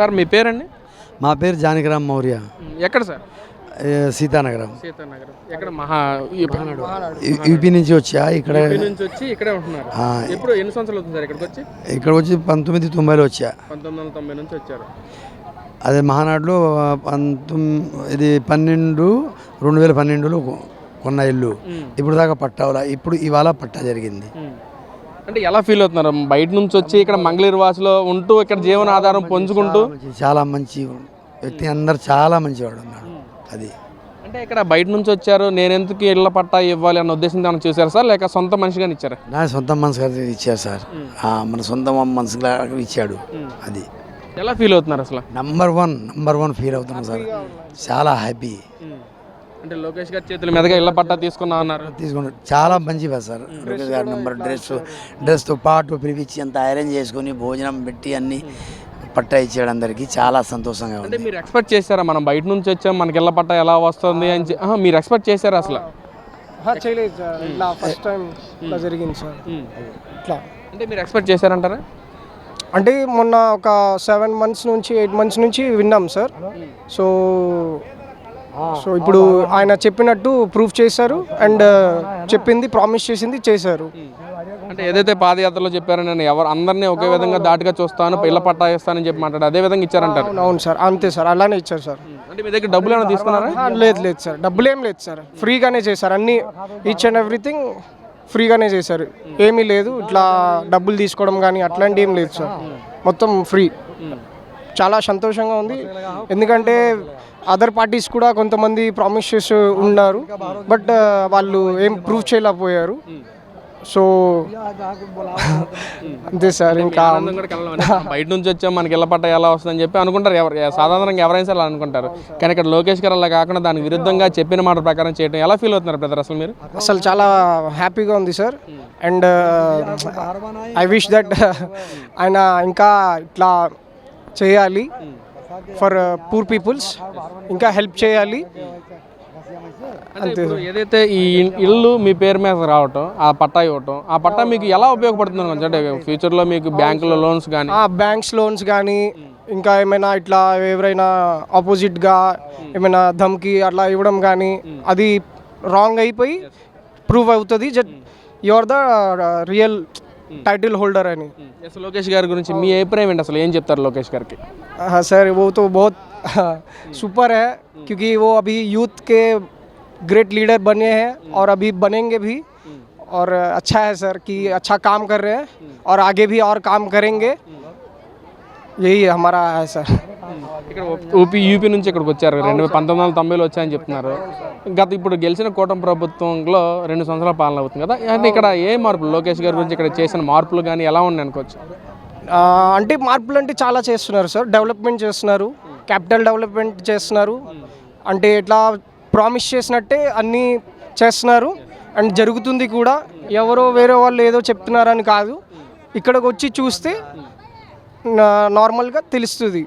Sir మీ పేరండి? మా పేరు జానకిరామ్ మౌర్య. ఎక్కడ సార్? సీతానగరం. సీతానగరం. ఎక్కడ? యూపీ నుంచి వచ్చా. ఇక్కడ నుంచి వచ్చి ఇక్కడే ఉంటున్నారు. ఎప్పుడు ఎన్ని సంవత్సరాలు అవుతుంది సార్ ఇక్కడికి వచ్చి? ఇక్కడ వచ్చి 1990లో వచ్చా. 1990 నుంచి వచ్చారు. అదే మహానాడులో 2012లో కొన్న ఇల్లు. ఇప్పుడు దాకా పట్టావలా. ఇప్పుడు ఇవాళ పట్టా జరిగింది. అంటే ఎలా ఫీల్ అవుతున్నారు? బయట నుంచి వచ్చి ఇక్కడ మంగళగిరి వాసులో ఉంటూ ఇక్కడ జీవన ఆధారం పొందుకుంటూ చాలా మంచి వ్యక్తి, అందరు చాలా మంచివాడు ఉన్నాడు. అది అంటే ఇక్కడ బయట నుంచి వచ్చారు, నేను ఎందుకు ఇళ్ల పట్టా ఇవ్వాలి అన్న ఉద్దేశంతో ఏమైనా చూసారు సార్, లేక సొంత మనిషిగానే ఇచ్చారా? నా సొంత మనసు ఇచ్చారు సార్. మన సొంత మనసుగా ఇచ్చాడు. అది ఎలా ఫీల్ అవుతున్నారు అసలు? నంబర్ వన్ ఫీల్ అవుతున్నాం సార్. చాలా హ్యాపీ. అంటే లోకేష్ గారి చేతుల మీదుగా ఇళ్ల పట్టా తీసుకున్నా అన్నారు. తీసుకున్నాడు. చాలా మంచిగా సార్. లోకేష్ గారి నెంబర్ డ్రెస్తో పాటు పిలిపించి అంత అరేంజ్ చేసుకుని భోజనం పెట్టి అన్ని పట్టా ఇచ్చాడు అందరికి. చాలా సంతోషంగా ఉంది. అంటే మీరు ఎక్స్పెక్ట్ చేశారా మనం బయట నుంచి వచ్చాం మనకి ఇళ్ల పట్టా ఎలా వస్తుంది అని? మీరు ఎక్స్పెక్ట్ చేశారా అసలు? చేయలేదు సార్. ఇట్లా ఫస్ట్ టైం ఇట్లా జరిగింది సార్. ఇట్లా అంటే మీరు ఎక్స్పెక్ట్ చేశారంటారా? అంటే మొన్న ఒక 7 months నుంచి 8 months నుంచి విన్నాం సార్. సో ఇప్పుడు ఆయన చెప్పినట్టు ప్రూఫ్ చేశారు అండ్ చెప్పింది ప్రామిస్ చేసింది చేశారు. అంటే ఏదైతే పాదయాత్రలో చెప్పారో నేను అందరినీ ఒకే విధంగా దాటిగా చూస్తాను, ఇళ్ల పట్టా ఇస్తానని చెప్పి మాట్లాడు, అదే విధంగా ఇచ్చారంటారు. అవును సార్, అంతే సార్, అలానే ఇచ్చారు సార్. అంటే మీ దగ్గర డబ్బులు ఏమైనా తీసుకున్నారా? లేదు సార్, డబ్బులు ఏం లేదు సార్, ఫ్రీగానే చేశారు అన్ని. ఈచ్ అండ్ ఎవ్రీథింగ్ ఫ్రీగానే చేశారు. ఏమీ లేదు ఇట్లా డబ్బులు తీసుకోవడం కానీ అట్లాంటి ఏం లేదు సార్, మొత్తం ఫ్రీ. చాలా సంతోషంగా ఉంది. ఎందుకంటే అదర్ పార్టీస్ కూడా కొంతమంది ప్రామిస్ చేసి ఉన్నారు, బట్ వాళ్ళు ఏం ప్రూవ్ చేయలేకపోయారు. సో అంతే సార్. ఇంకా బయట నుంచి వచ్చాం మనకి ఇళ్ల పట్టా ఎలా వస్తుందని చెప్పి అనుకుంటారు, సాధారణంగా ఎవరైనా సరే అలా అనుకుంటారు. కానీ ఇక్కడ లోకేష్ గారు అలా కాకుండా దానికి విరుద్ధంగా చెప్పిన మాట ప్రకారం చేయడం ఎలా ఫీల్ అవుతున్నారు బ్రదర్ అసలు మీరు? అసలు చాలా హ్యాపీగా ఉంది sir. And I wish that ఆయన ఇంకా ఇట్లా చేయాలి ఫర్ పూర్ పీపుల్స్, ఇంకా హెల్ప్ చేయాలి. అంతే. ఏదైతే ఈ ఇల్లు మీ పేరు మీద రావటం, ఆ పట్టా ఇవ్వటం, ఆ పట్టా మీకు ఎలా ఉపయోగపడుతుంది అంటే ఫ్యూచర్లో మీకు బ్యాంకులో లోన్స్ కానీ? బ్యాంక్స్ లోన్స్ కానీ ఇంకా ఏమైనా ఇట్లా ఎవరైనా ఆపోజిట్గా ఏమైనా ధమ్కి అట్లా ఇవ్వడం కానీ అది రాంగ్ అయిపోయి ప్రూవ్ అవుతుంది you are the real title holder है नहीं. लोकेश गारी गुरिंची मी अभिप्राయం ఏంటి అసలు ఏం చెప్తారు లోకేష్ గారికి? हाँ सर, वो तो बहुत सुपर है क्योंकि वो अभी यूथ के ग्रेट लीडर बने हैं और अभी बनेंगे भी. और अच्छा है सर कि अच्छा काम कर रहे हैं और आगे भी और काम करेंगे. यही हमारा है सर. ఇక్కడ యూపీ నుంచి ఇక్కడికి వచ్చారు, 1990లో వచ్చాయని చెప్తున్నారు. గత ఇప్పుడు గెలిచిన కూటమి ప్రభుత్వంలో 2 సంవత్సరాల పాలన అవుతుంది కదా, అంటే ఇక్కడ ఏ మార్పులు లోకేష్ గారి గురించి ఇక్కడ చేసిన మార్పులు కానీ ఎలా ఉన్నాయి అనుకోవచ్చు? అంటే మార్పులు అంటే చాలా చేస్తున్నారు సార్. డెవలప్మెంట్ చేస్తున్నారు, క్యాపిటల్ డెవలప్మెంట్ చేస్తున్నారు. అంటే ఇట్లా ప్రామిస్ చేసినట్టే అన్నీ చేస్తున్నారు అండ్ జరుగుతుంది కూడా. ఎవరో వేరే వాళ్ళు ఏదో చెప్తున్నారని కాదు, ఇక్కడికి వచ్చి చూస్తే నార్మల్గా తెలుస్తుంది.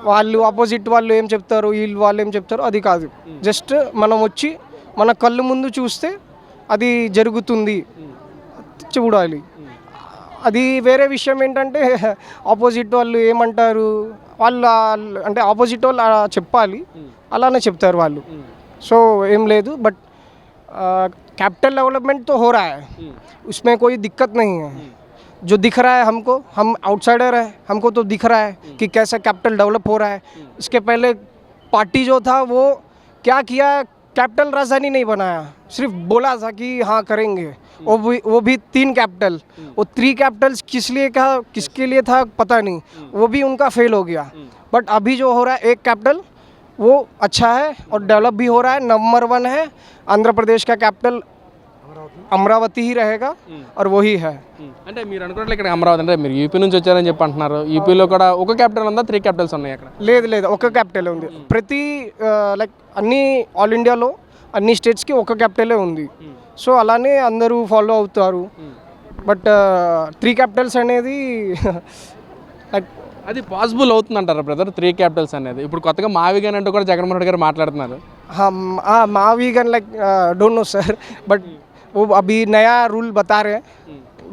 వాళ్ళు ఆపోజిట్ వాళ్ళు ఏం చెప్తారు, వాళ్ళు ఏం చెప్తారు అది కాదు. జస్ట్ మనం వచ్చి మన కళ్ళు ముందు చూస్తే అది జరుగుతుంది, చూడాలి. అది వేరే విషయం ఏంటంటే ఆపోజిట్ వాళ్ళు ఏమంటారు, వాళ్ళు అంటే ఆపోజిట్ వాళ్ళు చెప్పాలి, అలానే చెప్తారు వాళ్ళు. సో ఏం లేదు, బట్ कैपिटल डेवलपमेंट तो हो रहा है, उसमें कोई दिक्कत नहीं है. जो दिख रहा है हमको, हम आउटसाइडर है, हमको तो दिख रहा है कि कैसे कैपिटल डेवलप हो रहा है. इसके पहले पार्टी जो था वो क्या किया, कैपिटल राजधानी नहीं बनाया, सिर्फ बोला था कि हाँ करेंगे. वो भी 3 कैपिटल, वो 3 कैपिटल्स किसके लिए था पता नहीं, वो भी उनका फेल हो गया. बट अभी जो हो रहा है 1 कैपिटल वो अच्छा है और डेवलप भी हो रहा है. नंबर 1 है आंध्र प्रदेश का कैपिटल అమరావతి ही रहेगा और वही है. అంటే మీరు అనుకున్నట్లు ఇక్కడ అమరావతి అంటే మీరు యూపీ నుంచి వచ్చారని చెప్పి అంటున్నారు. యూపీలో కూడా ఒక క్యాపిటల్ ఉందా, 3 క్యాపిటల్స్ ఉన్నాయి అక్కడ? లేదు ఒక క్యాపిటల్ ఉంది. ప్రతి లైక్ అన్ని ఆల్ ఇండియాలో అన్ని స్టేట్స్కి ఒక క్యాపిటలే ఉంది. సో అలానే అందరూ ఫాలో అవుతారు. బట్ 3 క్యాపిటల్స్ అనేది లైక్ అది పాసిబుల్ అవుతుందంటారా బ్రదర్ 3 క్యాపిటల్స్ అనేది? ఇప్పుడు కొత్తగా మావిగన్ అంటూ కూడా జగన్మోహన్ రెడ్డి గారు మాట్లాడుతున్నారు. మావిగన్ like don't know sir, but वो अभी नया रूल बता रहे हैं,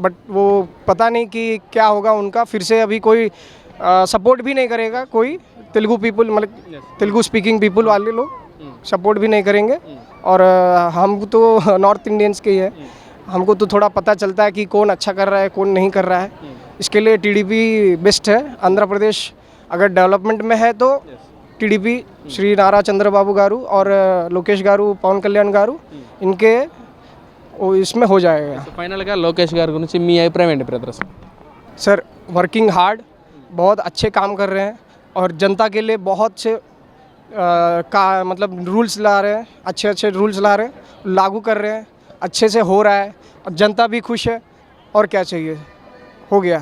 बट वो पता नहीं कि क्या होगा उनका. फिर से अभी कोई सपोर्ट भी नहीं करेगा कोई तेलुगु पीपल, मतलब तेलुगु स्पीकिंग पीपल वाले लोग सपोर्ट भी नहीं करेंगे। और हम तो नॉर्थ इंडियंस के ही है, हमको तो थोड़ा पता चलता है कि कौन अच्छा कर रहा है कौन नहीं कर रहा है। इसके लिए टीडीपी बेस्ट है। आंध्र प्रदेश अगर डेवलपमेंट में है तो टीडीपी श्री नारा चंद्रबाबू गारू और लोकेश गारू, पवन कल्याण गारू, इनके इसमें हो जाएगा। ఫైనల్గా లోకేష్ గారి గురించి మీ అభిప్రాయం ఏంటి బ్రదర్ అసలు? सर वर्किंग हार्ड, बहुत अच्छे काम कर रहे हैं और जनता के लिए बहुत से का मतलब रूल्स ला रहे हैं, अच्छे अच्छे रूल्स ला रहे हैं, लागू कर रहे हैं, अच्छे से हो रहा है और जनता भी खुश है। और क्या चाहिए, हो गया।